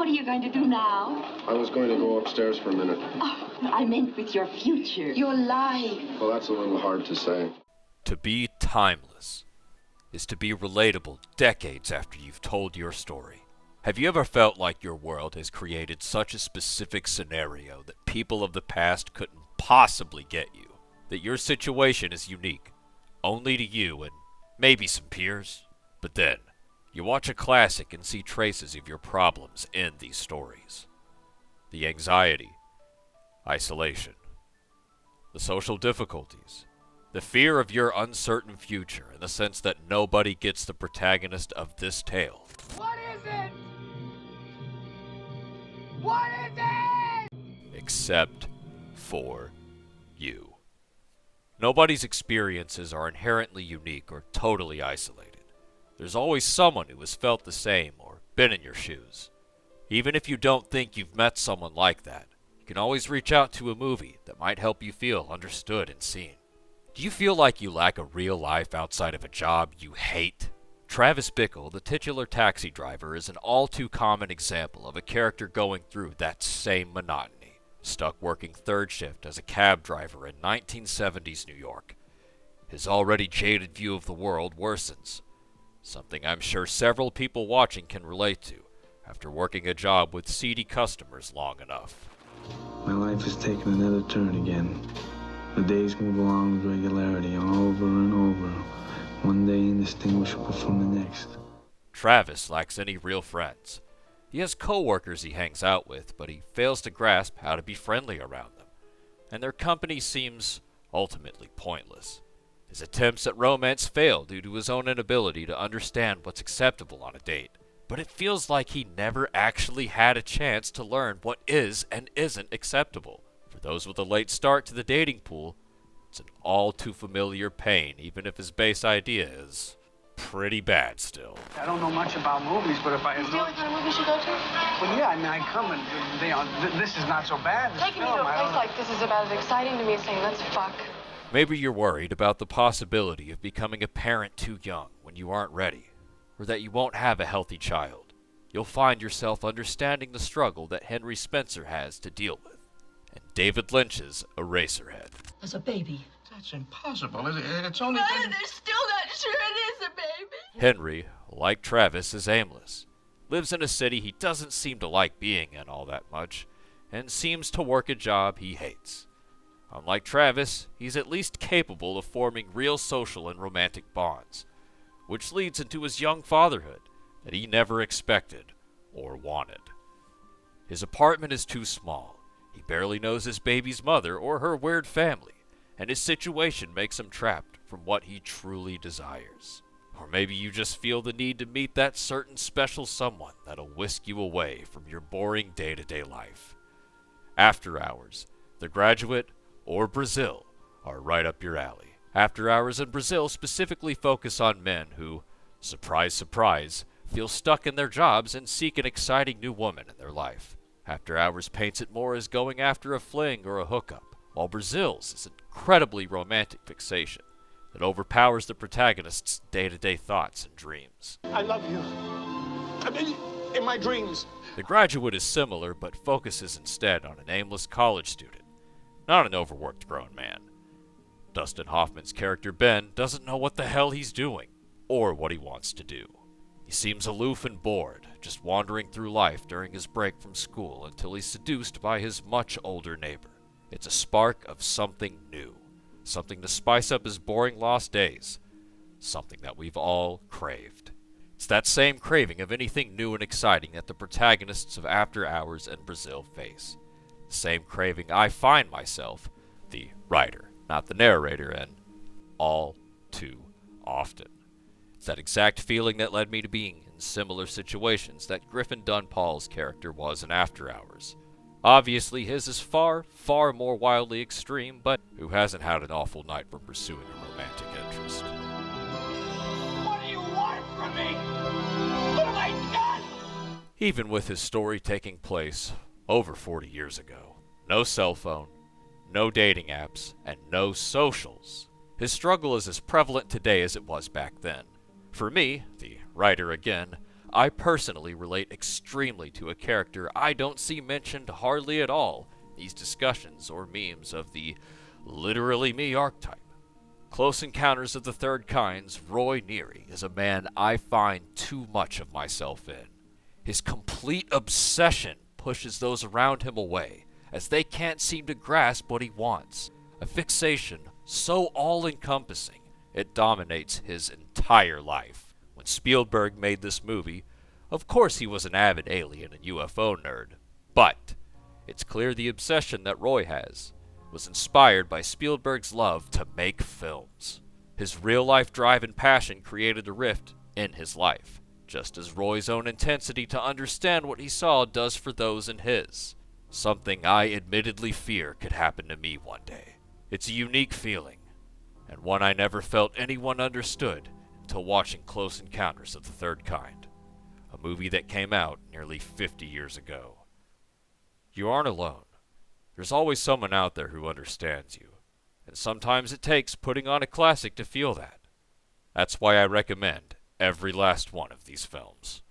what are you going to do now? I was going to go upstairs for a minute. Oh, I meant with your future, your life. Well, that's a little hard to say. To be timeless is to be relatable decades after you've told your story. Have you ever felt like your world has created such a specific scenario that people of the past couldn't possibly get you? That your situation is unique, only to you and maybe some peers? But then, you watch a classic and see traces of your problems in these stories. The anxiety, isolation, the social difficulties, the fear of your uncertain future, and the sense that nobody gets the protagonist of this tale. What is it? What is it? Except for you. Nobody's experiences are inherently unique or totally isolated. There's always someone who has felt the same or been in your shoes. Even if you don't think you've met someone like that, you can always reach out to a movie that might help you feel understood and seen. Do you feel like you lack a real life outside of a job you hate? Travis Bickle, the titular taxi driver, is an all-too-common example of a character going through that same monotony, stuck working third shift as a cab driver in 1970s New York. His already jaded view of the world worsens, something I'm sure several people watching can relate to after working a job with seedy customers long enough. My life has taken another turn again. The days move along with regularity, over and over, one day indistinguishable from the next. Travis lacks any real friends. He has coworkers he hangs out with, but he fails to grasp how to be friendly around them, and their company seems ultimately pointless. His attempts at romance fail due to his own inability to understand what's acceptable on a date, but it feels like he never actually had a chance to learn what is and isn't acceptable. For those with a late start to the dating pool, it's an all-too-familiar pain, even if his base idea is pretty bad still. I don't know much about movies, but if I... Is the only kind of movies you go to? Well, yeah, I mean, I come and, this is not so bad. Taking me to a place like this is about as exciting to me as saying, let's fuck. Maybe you're worried about the possibility of becoming a parent too young when you aren't ready, or that you won't have a healthy child. You'll find yourself understanding the struggle that Henry Spencer has to deal with, and David Lynch's Eraserhead. As a baby. That's impossible. It's only... But they're still not sure it is a baby. Henry, like Travis, is aimless, lives in a city he doesn't seem to like being in all that much, and seems to work a job he hates. Unlike Travis, he's at least capable of forming real social and romantic bonds, which leads into his young fatherhood that he never expected or wanted. His apartment is too small. He barely knows his baby's mother or her weird family, and his situation makes him trapped from what he truly desires. Or maybe you just feel the need to meet that certain special someone that'll whisk you away from your boring day-to-day life. After Hours, The Graduate, or Brazil are right up your alley. After Hours and Brazil specifically focus on men who, surprise, surprise, feel stuck in their jobs and seek an exciting new woman in their life. After Hours paints it more as going after a fling or a hookup, while Brazil's is an incredibly romantic fixation that overpowers the protagonist's day-to-day thoughts and dreams. I love you. I mean, in my dreams. The Graduate is similar, but focuses instead on an aimless college student, not an overworked grown man. Dustin Hoffman's character Ben doesn't know what the hell he's doing, or what he wants to do. He seems aloof and bored, just wandering through life during his break from school until he's seduced by his much older neighbor. It's a spark of something new, something to spice up his boring lost days, something that we've all craved. It's that same craving of anything new and exciting that the protagonists of After Hours and Brazil face. The same craving I find myself, the writer, not the narrator, in all too often. It's that exact feeling that led me to being in similar situations that Griffin Dunpall's character was in After Hours. Obviously, his is far, far more wildly extreme, but who hasn't had an awful night from pursuing a romantic interest? What do you want from me? What have I done? Even with his story taking place over 40 years ago, no cell phone, no dating apps, and no socials, his struggle is as prevalent today as it was back then. For me, the writer again, I personally relate extremely to a character I don't see mentioned hardly at all in these discussions or memes of the literally me archetype. Close Encounters of the Third Kind's Roy Neary is a man I find too much of myself in. His complete obsession pushes those around him away, as they can't seem to grasp what he wants. A fixation so all-encompassing, it dominates his entire life. When Spielberg made this movie, of course he was an avid alien and UFO nerd, but it's clear the obsession that Roy has was inspired by Spielberg's love to make films. His real-life drive and passion created a rift in his life, just as Roy's own intensity to understand what he saw does for those in his. Something I admittedly fear could happen to me one day. It's a unique feeling, and one I never felt anyone understood until watching Close Encounters of the Third Kind, a movie that came out nearly 50 years ago. You aren't alone. There's always someone out there who understands you, and sometimes it takes putting on a classic to feel that. That's why I recommend every last one of these films.